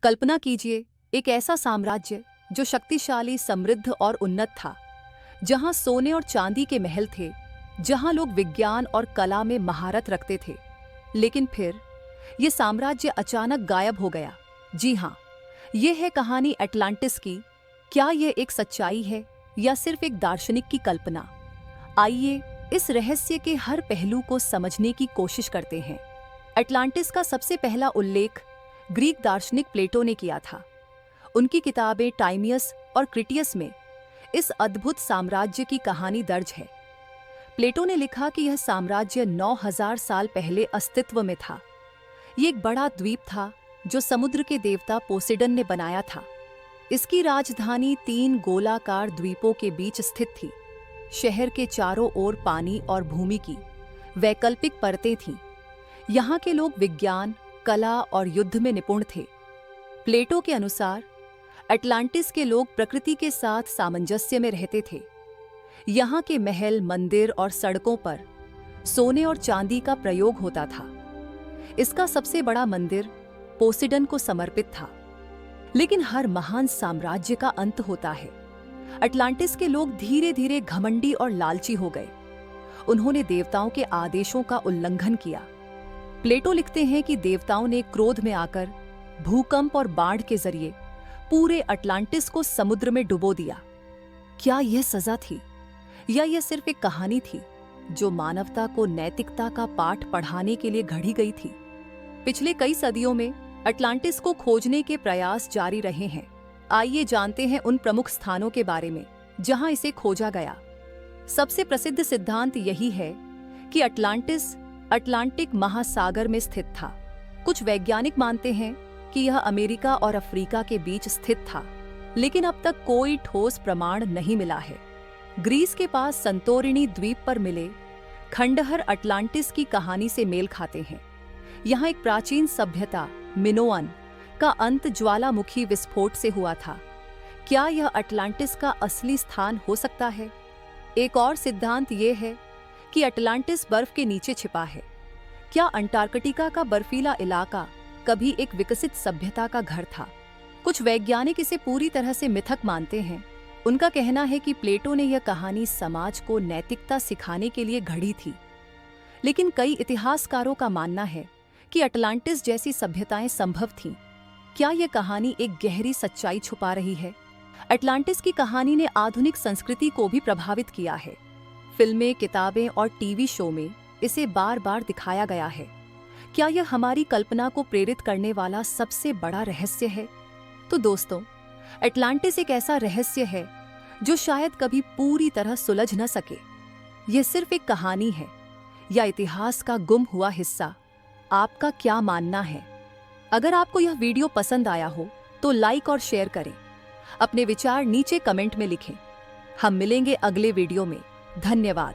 कल्पना कीजिए, एक ऐसा साम्राज्य जो शक्तिशाली, समृद्ध और उन्नत था, जहां सोने और चांदी के महल थे, जहां लोग विज्ञान और कला में महारत रखते थे। लेकिन फिर यह साम्राज्य अचानक गायब हो गया। जी हाँ, यह है कहानी अटलांटिस की। क्या यह एक सच्चाई है या सिर्फ एक दार्शनिक की कल्पना? आइए इस रहस्य के हर पहलू को समझने की कोशिश करते हैं। अटलांटिस का सबसे पहला उल्लेख ग्रीक दार्शनिक प्लेटो ने किया था। उनकी किताबें टाइमियस और क्रिटियस में इस अद्भुत साम्राज्य की कहानी दर्ज है। प्लेटो ने लिखा कि यह साम्राज्य 9000 साल पहले अस्तित्व में था। ये एक बड़ा द्वीप था जो समुद्र के देवता पोसेडन ने बनाया था। इसकी राजधानी 3 गोलाकार द्वीपों के बीच स्थित थी। शहर के चारों ओर पानी और भूमि की वैकल्पिक परतें थीं। यहाँ के लोग विज्ञान, कला और युद्ध में निपुण थे। प्लेटो के अनुसार अटलांटिस के लोग प्रकृति के साथ सामंजस्य में रहते थे। यहाँ के महल, मंदिर और सड़कों पर सोने और चांदी का प्रयोग होता था। इसका सबसे बड़ा मंदिर पोसेडन को समर्पित था। लेकिन हर महान साम्राज्य का अंत होता है। अटलांटिस के लोग धीरे धीरे घमंडी और लालची हो गए। उन्होंने देवताओं के आदेशों का उल्लंघन किया। प्लेटो लिखते हैं कि देवताओं ने क्रोध में आकर भूकंप और बाढ़ के जरिए पूरे अटलांटिस को समुद्र में डुबो दिया। क्या यह सजा थी या यह सिर्फ एक कहानी थी जो मानवता को नैतिकता का पाठ पढ़ाने के लिए घड़ी गई थी? पिछले कई सदियों में अटलांटिस को खोजने के प्रयास जारी रहे हैं। आइए जानते हैं उन प्रमुख स्थानों के बारे में जहां इसे खोजा गया। सबसे प्रसिद्ध सिद्धांत यही है कि अटलांटिस अटलांटिक महासागर में स्थित था। कुछ वैज्ञानिक मानते हैं कि यह अमेरिका और अफ्रीका के बीच स्थित था, लेकिन अब तक कोई ठोस प्रमाण नहीं मिला है। ग्रीस के पास संतोरिणी द्वीप पर मिले खंडहर अटलांटिस की कहानी से मेल खाते हैं। यहाँ एक प्राचीन सभ्यता मिनोअन का अंत ज्वालामुखी विस्फोट से हुआ था। क्या यह अटलांटिस का असली स्थान हो सकता है? एक और सिद्धांत ये है कि अटलांटिस बर्फ के नीचे छिपा है। क्या अंटार्कटिका का बर्फीला इलाका कभी एक विकसित सभ्यता का घर था? कुछ वैज्ञानिक इसे पूरी तरह से मिथक मानते हैं। उनका कहना है कि प्लेटो ने यह कहानी समाज को नैतिकता सिखाने के लिए घड़ी थी। लेकिन कई इतिहासकारों का मानना है कि अटलांटिस जैसी सभ्यताएं संभव थीं। क्या यह कहानी एक गहरी सच्चाई छुपा रही है? अटलांटिस की कहानी ने आधुनिक संस्कृति को भी प्रभावित किया है। फिल्में, किताबें और टीवी शो में इसे बार बार दिखाया गया है। क्या यह हमारी कल्पना को प्रेरित करने वाला सबसे बड़ा रहस्य है? तो दोस्तों, अटलांटिस एक ऐसा रहस्य है जो शायद कभी पूरी तरह सुलझ न सके। यह सिर्फ एक कहानी है या इतिहास का गुम हुआ हिस्सा? आपका क्या मानना है? अगर आपको यह वीडियो पसंद आया हो तो लाइक और शेयर करें। अपने विचार नीचे कमेंट में लिखें। हम मिलेंगे अगले वीडियो में। धन्यवाद।